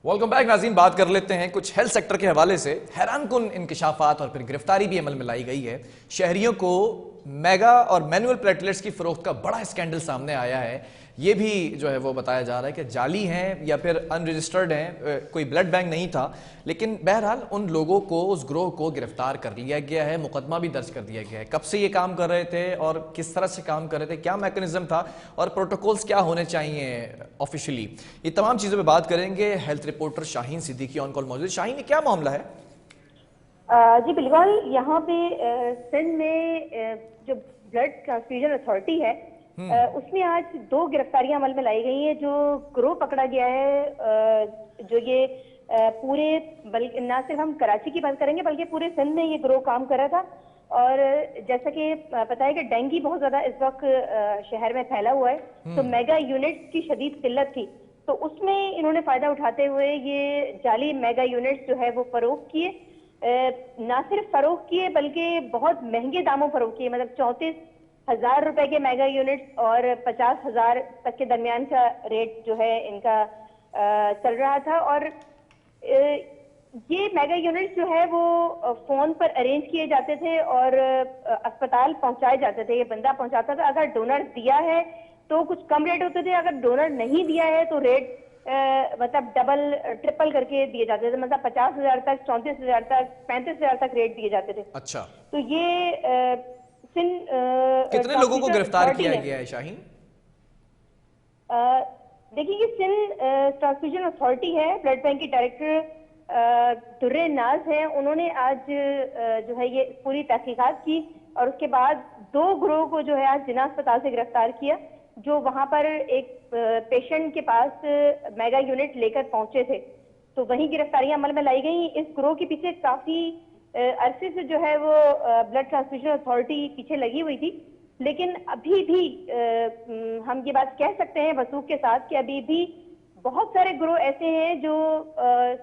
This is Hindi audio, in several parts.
वेलकम बैक नाज़रीन। बात कर लेते हैं कुछ हेल्थ सेक्टर के हवाले से हैरानकुन इंकशाफात और फिर गिरफ्तारी भी अमल में लाई गई है। शहरियों को मेगा और मैनुअल प्लेटलेट्स की फरोख्त का बड़ा स्कैंडल सामने आया है। ये भी जो है वो बताया जा रहा है कि जाली हैं या फिर अनरजिस्टर्ड हैं, कोई ब्लड बैंक नहीं था। लेकिन बहरहाल उन लोगों को, उस ग्रोह को गिरफ्तार कर लिया गया है, मुकदमा भी दर्ज कर दिया गया है। कब से ये काम कर रहे थे और किस तरह से काम कर रहे थे, क्या मैकेनिज्म था और प्रोटोकॉल्स क्या होने चाहिए ऑफिशियली, ये तमाम चीज़ों पे बात करेंगे। Health reporter Shaheen Siddiqui on call मौजूद। शाहीन, ये क्या मामला है? जी बिल्कुल। यहाँ पे सिंध में जो ब्लड ट्रांसफ्यूजन अथॉरिटी है उसमें आज 2 गिरफ्तारियां अमल में लाई गई हैं। जो ग्रोह पकड़ा गया है, जो ये पूरे, बल्कि ना सिर्फ हम कराची की बात करेंगे बल्कि पूरे सिंध में ये ग्रोह काम कर रहा था। और जैसा कि पता है कि डेंगू बहुत ज्यादा इस वक्त शहर में फैला हुआ है, तो मेगा यूनिट्स की शदीद किल्लत थी। तो उसमें इन्होंने फायदा उठाते हुए ये जाली मेगा यूनिट्स जो है वो फरोख्त किए। ना सिर्फ फरोख्त किए बल्कि बहुत महंगे दामों फरोख्त किए। मतलब 34,000 रुपए के मेगा यूनिट्स और 50,000 तक के दरमियान का रेट जो है इनका चल रहा था। और ये मेगा यूनिट्स जो है वो फोन पर अरेंज किए जाते थे और अस्पताल पहुंचाए जाते थे। ये बंदा पहुंचाता था। अगर डोनर दिया है तो कुछ कम रेट होते थे, अगर डोनर नहीं दिया है तो रेट मतलब डबल ट्रिपल करके दिए जाते थे। मतलब 50,000 तक, 34,000 तक, 35,000 तक रेट दिए जाते थे। अच्छा, तो ये कितने लोगों को गिरफ्तार किया गया है शाहीन? देखिए, ये सिंध ट्रांसफ्यूजन अथॉरिटी है, ब्लड बैंक की डायरेक्टर दुर्रे नाज है। उन्होंने आज जो है ये पूरी तहकीकात की और उसके बाद 2 ग्रोह को जो है आज जिना अस्पताल से गिरफ्तार किया, जो वहां पर एक पेशेंट के पास मेगा यूनिट लेकर पहुंचे थे। तो वही गिरफ्तारियां अमल में लाई गई। इस ग्रोह के पीछे काफी अरसे से जो है वो ब्लड ट्रांसफ्यूजन अथॉरिटी पीछे लगी हुई थी। लेकिन अभी भी हम ये बात कह सकते हैं वसूख के साथ कि अभी भी बहुत सारे ग्रोह ऐसे हैं जो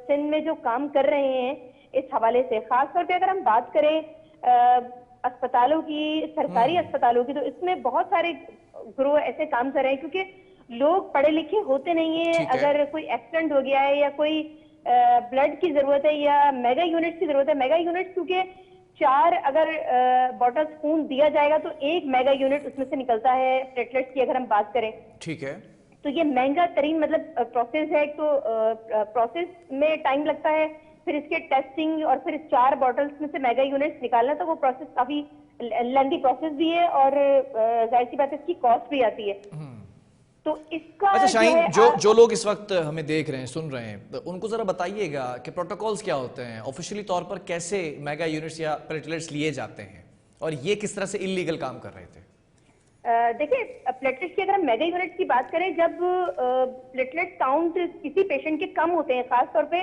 सिंध में जो काम कर रहे हैं इस हवाले से। खासतौर पे अगर हम बात करें अस्पतालों की, सरकारी अस्पतालों की, तो इसमें बहुत सारे ग्रोह ऐसे काम कर रहे हैं क्योंकि लोग पढ़े लिखे होते नहीं है। अगर कोई एक्सीडेंट हो गया है या कोई ब्लड की जरूरत है या मेगा यूनिट्स की जरूरत है, मेगा यूनिट्स क्योंकि 4 अगर बॉटल्स खून दिया जाएगा तो 1 मेगा यूनिट उसमें से निकलता है प्लेटलेट्स की अगर हम बात करें। ठीक है। तो ये महंगा तरीन मतलब प्रोसेस है। तो प्रोसेस में टाइम लगता है, फिर इसके टेस्टिंग और फिर 4 बॉटल्स में से मेगा यूनिट्स निकालना, तो वो प्रोसेस काफी लेंथी प्रोसेस भी है और जाहिर सी बात है इसकी कॉस्ट भी आती है। तो इसका अच्छा शाहीन, जो लोग इस वक्त हमें देख रहे हैं, सुन रहे हैं, तो उनको जरा बताइएगा कि प्रोटोकॉल्स क्या होते हैं, ऑफिशियली तौर पर कैसे मेगा यूनिट्स या प्लेटलेट्स लिए जाते हैं और ये किस तरह से इलीगल काम कर रहे थे? देखिए, प्लेटलेट्स की अगर हम मेगा यूनिट्स की बात करें, जब प्लेटलेट काउंट किसी पेशेंट के कम होते हैं, खासतौर पे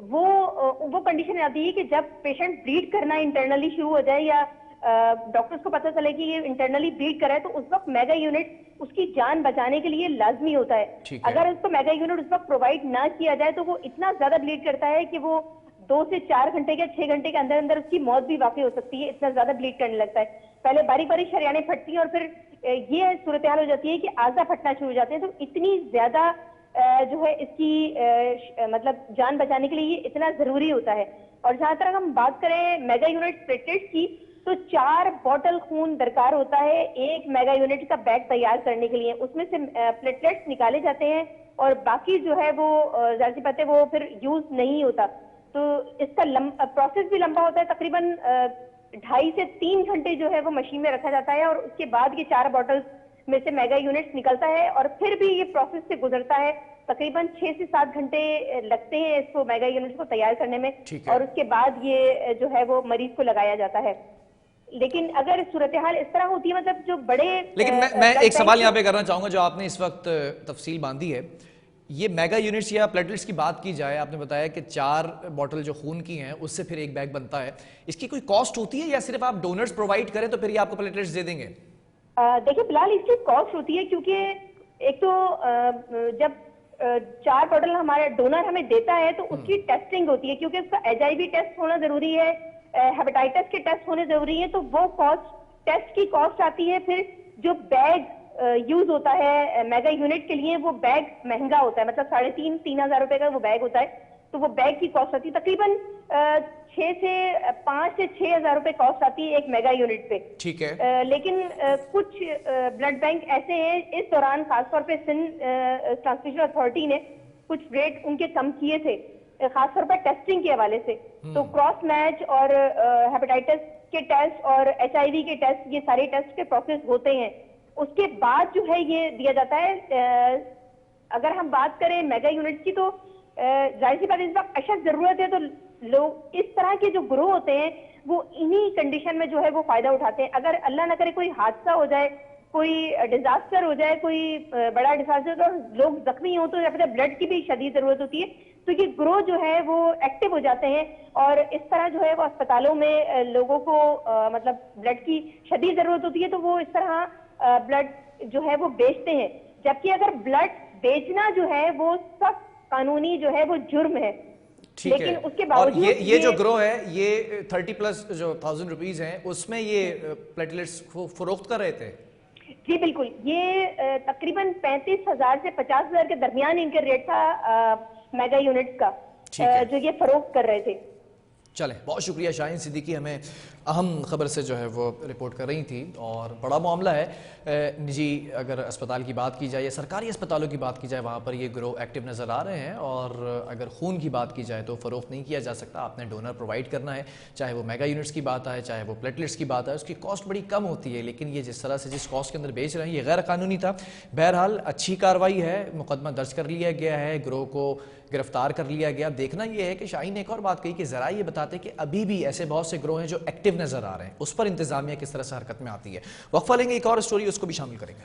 वो कंडीशन आती है कि जब पेशेंट ब्लीड करना इंटरनली शुरू हो जाए या डॉक्टर्स को पता चले कि ये इंटरनली ब्लीड कर रहा है, तो उस वक्त मेगा यूनिट उसकी जान बचाने के लिए लाजमी होता है। अगर उसको मेगा यूनिट उस वक्त प्रोवाइड ना किया जाए तो वो इतना ज्यादा ब्लीड करता है कि वो 2 से 4 घंटे या 6 घंटे के अंदर अंदर उसकी मौत भी वाकई हो सकती है। इतना ज्यादा ब्लीड करने लगता है। पहले बारी बारी शरियानें फटती हैं और फिर ये सूरत हाल हो जाती है कि आजा फटना शुरू हो जाते हैं। तो इतनी ज्यादा जो है इसकी मतलब जान बचाने के लिए ये इतना जरूरी होता है। और जहां तक हम बात करें मेगा यूनिट प्लेटलेट्स की, तो 4 बॉटल खून दरकार होता है 1 मेगा यूनिट का बैग तैयार करने के लिए। उसमें से प्लेटलेट्स निकाले जाते हैं और बाकी जो है वो जाहिर सी बात है वो फिर यूज नहीं होता। तो इसका प्रोसेस भी लंबा होता है। तकरीबन 2.5 से 3 घंटे जो है वो मशीन में रखा जाता है और उसके बाद ये 4 बॉटल्स में से मेगा यूनिट्स निकलता है और फिर भी ये प्रोसेस से गुजरता है। तकरीबन 6 से 7 घंटे लगते हैं इसको मेगा यूनिट्स को तैयार करने में और उसके बाद ये जो है वो मरीज को लगाया जाता है। लेकिन अगर सूरत हाल इस तरह होती है, मतलब जो बड़े, लेकिन मैं एक सवाल यहाँ पे करना चाहूंगा जो आपने इस वक्त तफसील बांधी है। ये मेगा यूनिट्स या प्लेटलेट्स की बात की जाए, आपने बताया कि 4 बॉटल जो खून की हैं उससे फिर 1 बैग बनता है। इसकी कोई कॉस्ट होती है या सिर्फ आप डोनर्स प्रोवाइड करें तो फिर ये आपको प्लेटलेट्स दे देंगे? देखिए, फिलहाल इसकी कॉस्ट होती है क्योंकि एक तो जब 4 बॉटल हमारा डोनर हमें देता है तो उसकी टेस्टिंग होती है क्योंकि उसका HIV टेस्ट होना जरूरी है, हेपेटाइटिस के टेस्ट होने जरूरी है। तो वो कॉस्ट, टेस्ट की कॉस्ट आती है। फिर जो बैग यूज होता है मेगा यूनिट के लिए, वो बैग महंगा होता है, मतलब 3,500 रुपए का वो बैग होता है। तो वो बैग की कॉस्ट आती है तकरीबन 5 से 6,000 रुपए कॉस्ट आती है एक मेगा यूनिट पे। ठीक है। लेकिन कुछ ब्लड बैंक ऐसे हैं इस दौरान, खासतौर पे सिंध ट्रांसमिशन अथॉरिटी ने कुछ रेट उनके कम किए थे, खासतौर पर टेस्टिंग के हवाले से। तो क्रॉस मैच और हेपेटाइटिस के टेस्ट और HIV के टेस्ट, ये सारे टेस्ट के प्रोसेस होते हैं, उसके बाद जो है ये दिया जाता है। अगर हम बात करें मेगा यूनिट की, तो जाहिर सी बात इस वक्त अशद जरूरत है, तो लोग इस तरह के जो ग्रोह होते हैं वो इन्हीं कंडीशन में जो है वो फायदा उठाते हैं। अगर अल्लाह ना करे कोई हादसा हो जाए, कोई डिजास्टर हो जाए, कोई बड़ा डिजास्टर और लोग जख्मी हो, तो ब्लड की भी शदीद जरूरत होती है। तो ये ग्रोह जो है वो एक्टिव हो जाते हैं और इस तरह जो है वो अस्पतालों में लोगों को मतलब ब्लड की शदीद जरूरत होती है, तो वो इस तरह ब्लड जो है वो बेचते हैं। जबकि अगर ब्लड बेचना जो है वो सख्त कानूनी जो है वो जुर्म है। ठीक लेकिन है। उसके और बावजूद ये जो ग्रो है, ये 30+ जो 1000 रुपीज हैं, उसमें ये प्लेटलेट्स फरोख्त कर रहे थे। जी बिल्कुल, ये तकरीबन 35,000 से 50,000 के दरमियान इनके रेट था मेगा यूनिट्स का, जो ये फरोख्त कर रहे थे। चले, बहुत शुक्रिया शाहीन सिद्दीकी, हमें अहम खबर से जो है वो रिपोर्ट कर रही थी। और बड़ा मामला है। निजी अगर अस्पताल की बात की जाए या सरकारी अस्पतालों की बात की जाए, वहाँ पर ये ग्रोह एक्टिव नज़र आ रहे हैं। और अगर खून की बात की जाए तो फ़रोख्त नहीं किया जा सकता, आपने डोनर प्रोवाइड करना है, चाहे वो मेगा यूनिट्स की बात आए, चाहे वो प्लेटलेट्स की बात आए। उसकी कॉस्ट बड़ी कम होती है, लेकिन ये जिस तरह से जिस कॉस्ट के अंदर बेच रहे हैं, ये गैर कानूनी था। बहरहाल अच्छी कार्रवाई है, मुकदमा दर्ज कर लिया गया है, ग्रोह को गिरफ्तार कर लिया गया। देखना यह है कि शाहीन ने एक और बात कही कि ज़रा ये बताते कि अभी भी ऐसे बहुत से ग्रोह हैं जो एक्टिव नज़र आ रहे हैं, उस पर इंतजामिया किस तरह से हरकत में आती है। वक्फा लेंगे, एक और स्टोरी उसको भी शामिल करेंगे।